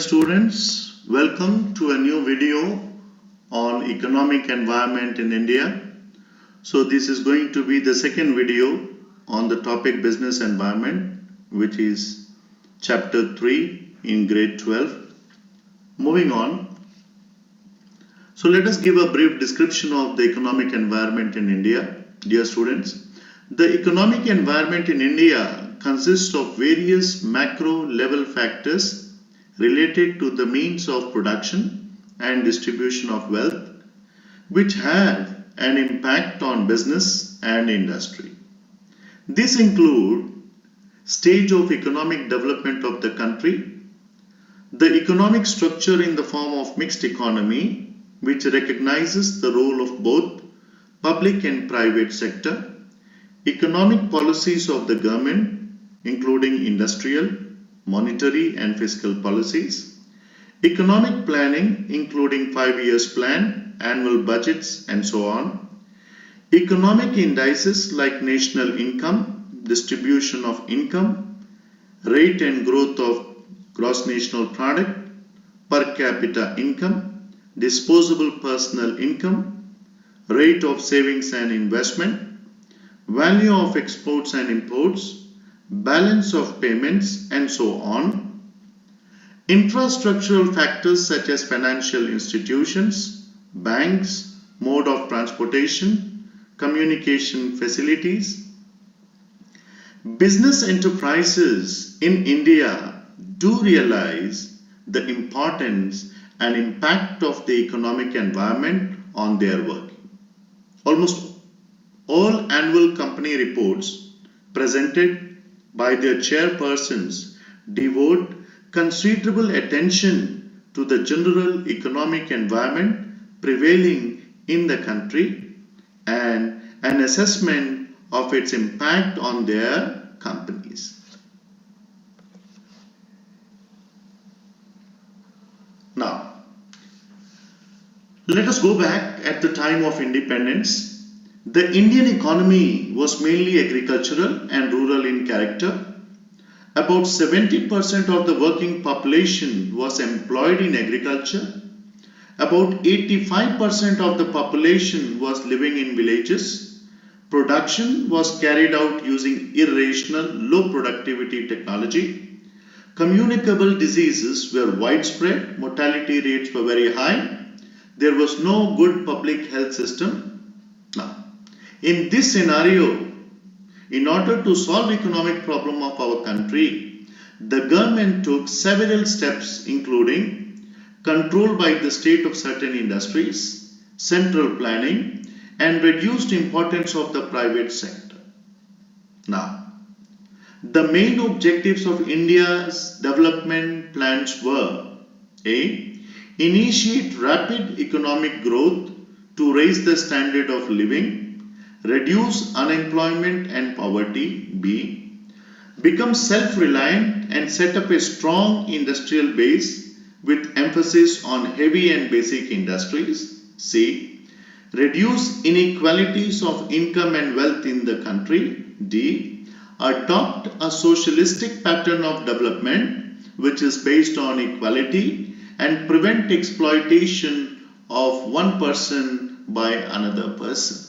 students, welcome to a new video on economic environment in India. So this is going to be the second video on the topic business environment, which is chapter 3 in grade 12. Moving on. So let us give a brief description of the economic environment in India. Dear students, the economic environment in India consists of various macro level factors related to the means of production and distribution of wealth, which have an impact on business and industry. These include stage of economic development of the country, the economic structure in the form of mixed economy, which recognizes the role of both public and private sector, economic policies of the government, including industrial, monetary and fiscal policies, economic planning including 5 years plan, annual budgets and so on, economic indices like national income, distribution of income, rate and growth of gross national product, per capita income, disposable personal income, rate of savings and investment, value of exports and imports, balance of payments and so on, infrastructural factors such as financial institutions, banks, mode of transportation, communication facilities. Business enterprises in India do realize the importance and impact of the economic environment on their work. Almost all annual company reports presented by their chairpersons devote considerable attention to the general economic environment prevailing in the country and an assessment of its impact on their companies. Now, let us go back at the time of independence. The Indian economy was mainly agricultural and rural in character. About 70% of the working population was employed in agriculture. About 85% of the population was living in villages. Production was carried out using irrational, low productivity technology. Communicable diseases were widespread. Mortality rates were very high. There was no good public health system. Now, in this scenario, in order to solve economic problem of our country, the government took several steps including control by the state of certain industries, central planning and reduced importance of the private sector. Now, the main objectives of India's development plans were A. Initiate rapid economic growth to raise the standard of living, reduce unemployment and poverty. B. Become self-reliant and set up a strong industrial base with emphasis on heavy and basic industries. C. Reduce inequalities of income and wealth in the country. D. Adopt a socialistic pattern of development which is based on equality and prevent exploitation of one person by another person.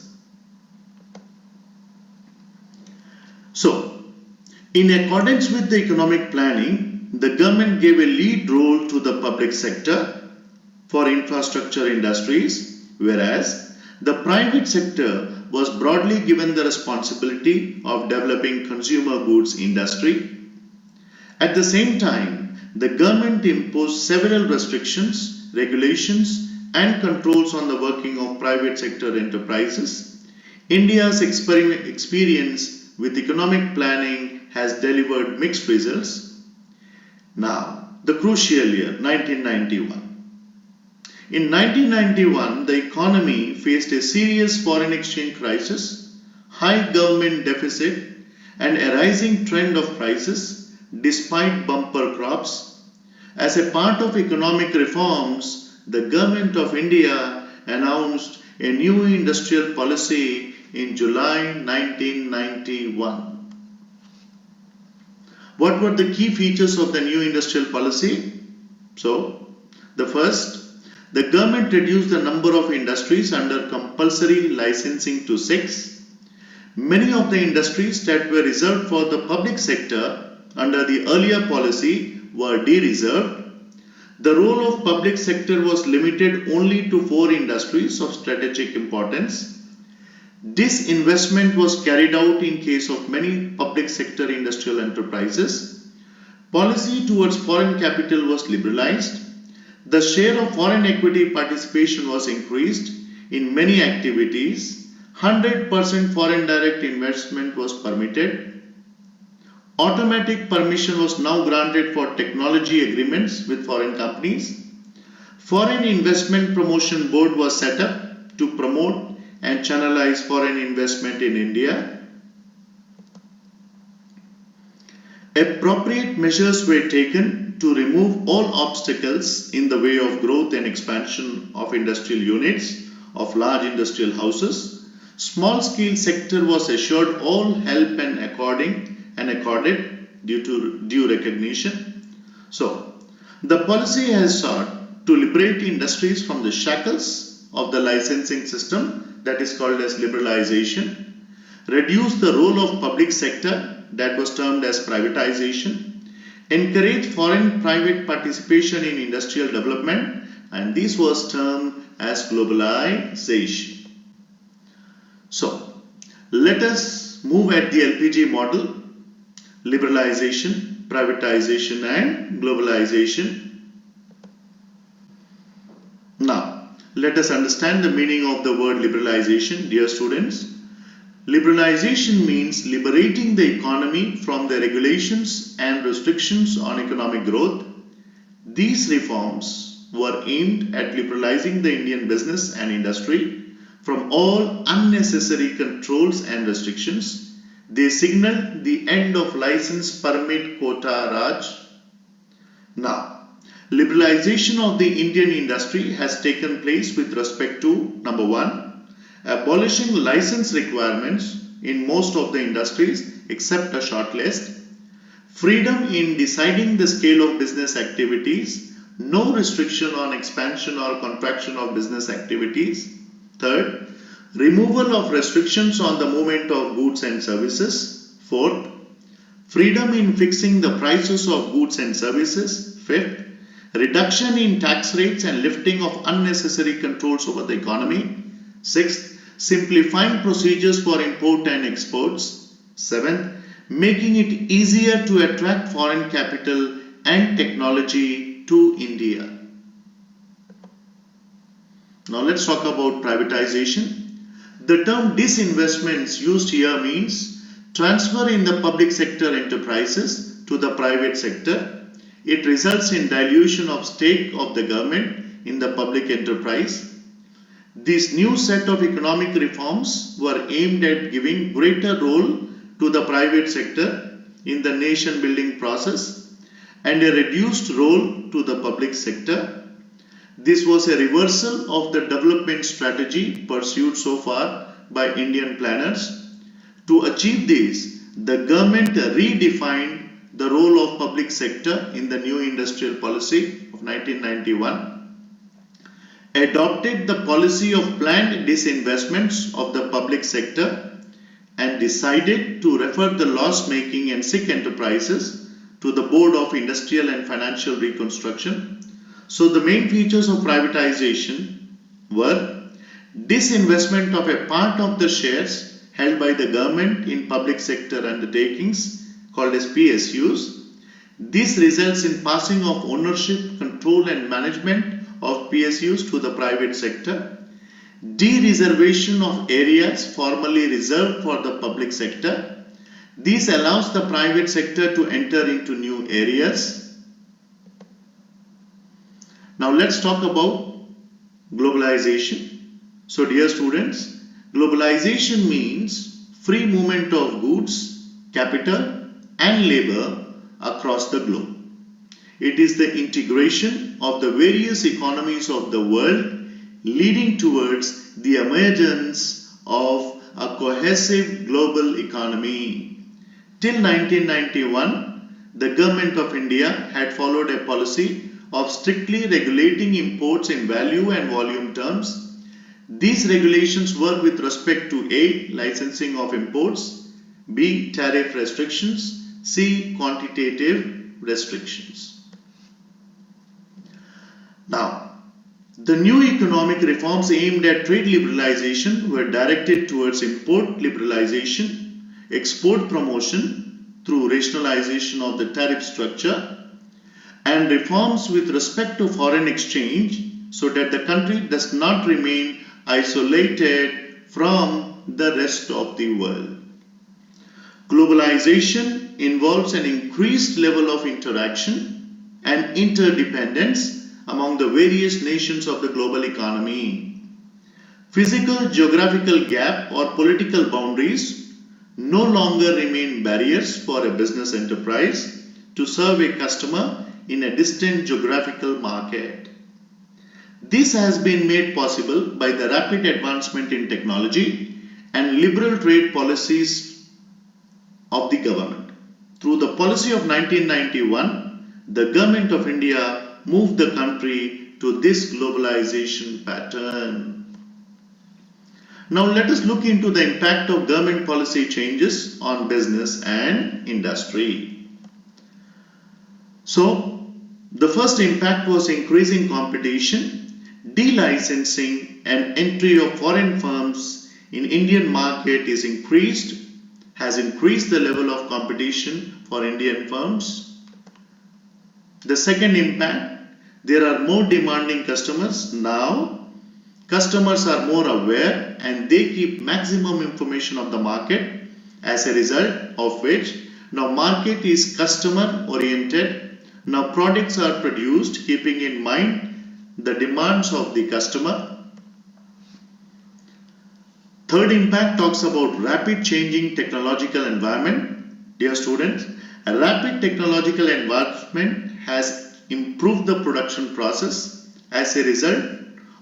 So, in accordance with the economic planning, the government gave a lead role to the public sector for infrastructure industries, whereas the private sector was broadly given the responsibility of developing consumer goods industry. At the same time, the government imposed several restrictions, regulations and controls on the working of private sector enterprises. India's experience with economic planning has delivered mixed results. Now, the crucial year, 1991. In 1991, the economy faced a serious foreign exchange crisis, high government deficit, and a rising trend of prices despite bumper crops. As a part of economic reforms, the government of India announced a new industrial policy in July 1991. What were the key features of the new industrial policy? So, the first, the government reduced the number of industries under compulsory licensing to 6. Many of the industries that were reserved for the public sector under the earlier policy were de-reserved. The role of public sector was limited only to 4 industries of strategic importance. Disinvestment was carried out in case of many public sector industrial enterprises. Policy towards foreign capital was liberalized. The share of foreign equity participation was increased in many activities. 100% foreign direct investment was permitted. Automatic permission was now granted for technology agreements with foreign companies. Foreign Investment Promotion Board was set up to promote and channelize foreign investment in India. Appropriate measures were taken to remove all obstacles in the way of growth and expansion of industrial units of large industrial houses. Small scale sector was assured all help and accorded due recognition. So, the policy has sought to liberate industries from the shackles of the licensing system, that is called as liberalization, reduce the role of public sector, that was termed as privatization, encourage foreign private participation in industrial development, and this was termed as globalization. So, let us move at the LPG model: liberalization, privatization and globalization. Now, let us understand the meaning of the word liberalization, dear students. Liberalization means liberating the economy from the regulations and restrictions on economic growth. These reforms were aimed at liberalizing the Indian business and industry from all unnecessary controls and restrictions. They signaled the end of license permit quota Raj. Now, liberalization of the Indian industry has taken place with respect to, number 1, abolishing license requirements in most of the industries except a short list, freedom in deciding the scale of business activities, no restriction on expansion or contraction of business activities. Third, removal of restrictions on the movement of goods and services. Fourth, freedom in fixing the prices of goods and services. Fifth, reduction in tax rates and lifting of unnecessary controls over the economy. Sixth, simplifying procedures for import and exports. Seventh, making it easier to attract foreign capital and technology to India. Now let's talk about privatization. The term disinvestments used here means transfer in the public sector enterprises to the private sector. It results in dilution of stake of the government in the public enterprise. This new set of economic reforms were aimed at giving greater role to the private sector in the nation building process and a reduced role to the public sector. This was a reversal of the development strategy pursued so far by Indian planners. To achieve this, the government redefined the role of public sector in the new industrial policy of 1991. Adopted the policy of planned disinvestments of the public sector and decided to refer the loss-making and sick enterprises to the Board of Industrial and Financial Reconstruction. So the main features of privatization were disinvestment of a part of the shares held by the government in public sector undertakings called as PSUs. This results in passing of ownership, control and management of PSUs to the private sector. De-reservation of areas formerly reserved for the public sector. This allows the private sector to enter into new areas. Now let's talk about globalization. So dear students, globalization means free movement of goods, capital and labor across the globe. It is the integration of the various economies of the world leading towards the emergence of a cohesive global economy. Till 1991, the government of India had followed a policy of strictly regulating imports in value and volume terms. These regulations work with respect to A. Licensing of imports, B. Tariff restrictions, C. Quantitative restrictions. Now, the new economic reforms aimed at trade liberalization were directed towards import liberalization, export promotion through rationalization of the tariff structure, and reforms with respect to foreign exchange so that the country does not remain isolated from the rest of the world. Globalization involves an increased level of interaction and interdependence among the various nations of the global economy. Physical geographical gap or political boundaries no longer remain barriers for a business enterprise to serve a customer in a distant geographical market. This has been made possible by the rapid advancement in technology and liberal trade policies of the government. Through the policy of 1991, the Government of India moved the country to this globalization pattern. Now let us look into the impact of government policy changes on business and industry. So, the first impact was increasing competition. Delicensing and entry of foreign firms in Indian market has increased the level of competition for Indian firms. The second impact, there are more demanding customers now. Customers are more aware and they keep maximum information of the market, as a result of which now market is customer oriented. Now products are produced keeping in mind the demands of the customer. Third impact talks about rapid changing technological environment. Dear students, a rapid technological environment has improved the production process, as a result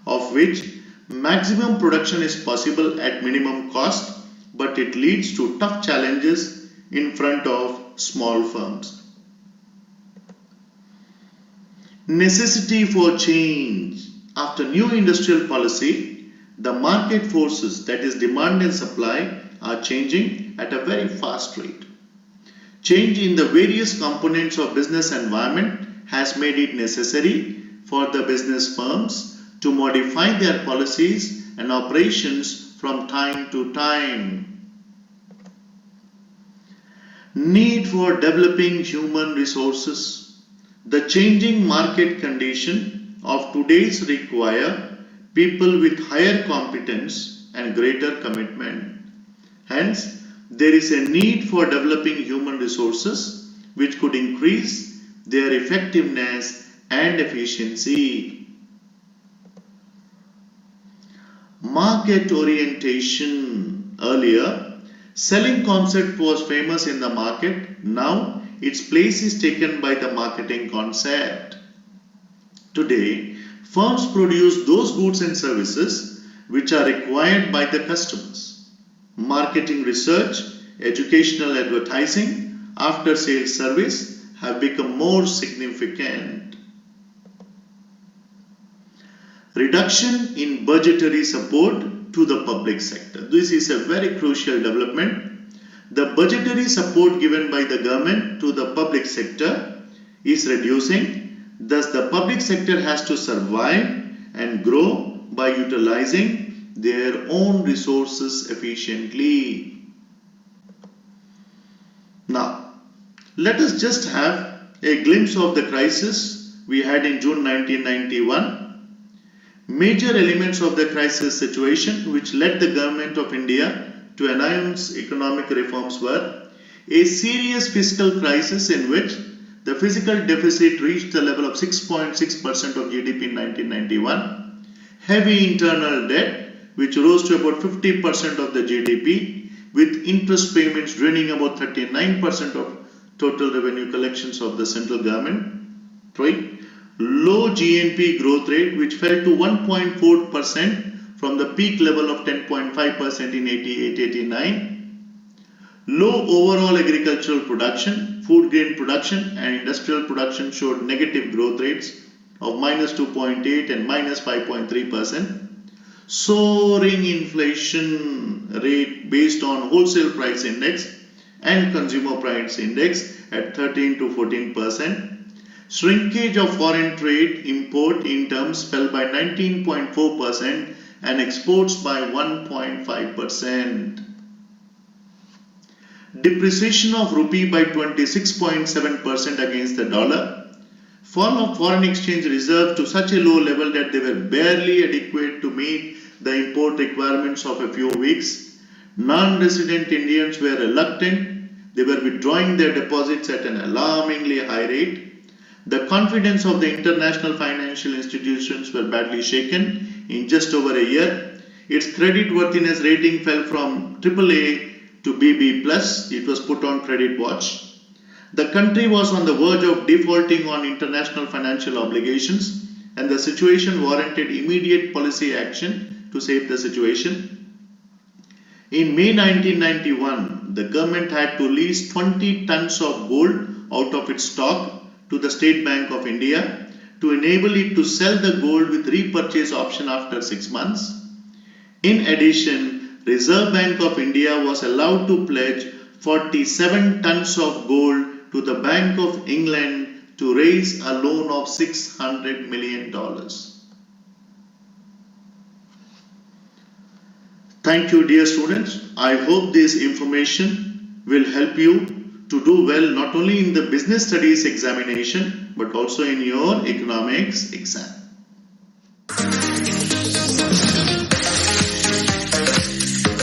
of which maximum production is possible at minimum cost, but it leads to tough challenges in front of small firms. Necessity for change. After new industrial policy, the market forces, that is demand and supply, are changing at a very fast rate. Change in the various components of business environment has made it necessary for the business firms to modify their policies and operations from time to time. Need for developing human resources. The changing market condition of today's require people with higher competence and greater commitment. Hence, there is a need for developing human resources which could increase their effectiveness and efficiency. Market orientation. Earlier, selling concept was famous in the market. Now, its place is taken by the marketing concept. Today, firms produce those goods and services which are required by the customers. Marketing research, educational advertising, after-sales service have become more significant. Reduction in budgetary support to the public sector. This is a very crucial development. The budgetary support given by the government to the public sector is reducing. Thus, the public sector has to survive and grow by utilizing their own resources efficiently. Now, let us just have a glimpse of the crisis we had in June 1991. Major elements of the crisis situation which led the government of India to announce economic reforms were a serious fiscal crisis in which the fiscal deficit reached the level of 6.6% of GDP in 1991, heavy internal debt which rose to about 50% of the GDP, with interest payments draining about 39% of total revenue collections of the central government, right? Low GNP growth rate which fell to 1.4% from the peak level of 10.5% in 88-89, low overall agricultural production, food grain production and industrial production showed negative growth rates of minus 2.8 and minus 5.3%. Soaring inflation rate based on wholesale price index and consumer price index at 13 to 14%. Shrinkage of foreign trade import in terms fell by 19.4% and exports by 1.5%. Depreciation of rupee by 26.7% against the dollar. Fall of foreign exchange reserves to such a low level that they were barely adequate to meet the import requirements of a few weeks. Non-resident Indians were reluctant. They were withdrawing their deposits at an alarmingly high rate. The confidence of the international financial institutions were badly shaken in just over a year. Its creditworthiness rating fell from AAA to BB+. It was put on credit watch. The country was on the verge of defaulting on international financial obligations, and the situation warranted immediate policy action to save the situation. In May 1991, the government had to lease 20 tons of gold out of its stock to the State Bank of India to enable it to sell the gold with repurchase option after 6 months. In addition, Reserve Bank of India was allowed to pledge 47 tons of gold to the Bank of England to raise a loan of $600 million. Thank you, dear students. I hope this information will help you to do well not only in the business studies examination but also in your economics exam.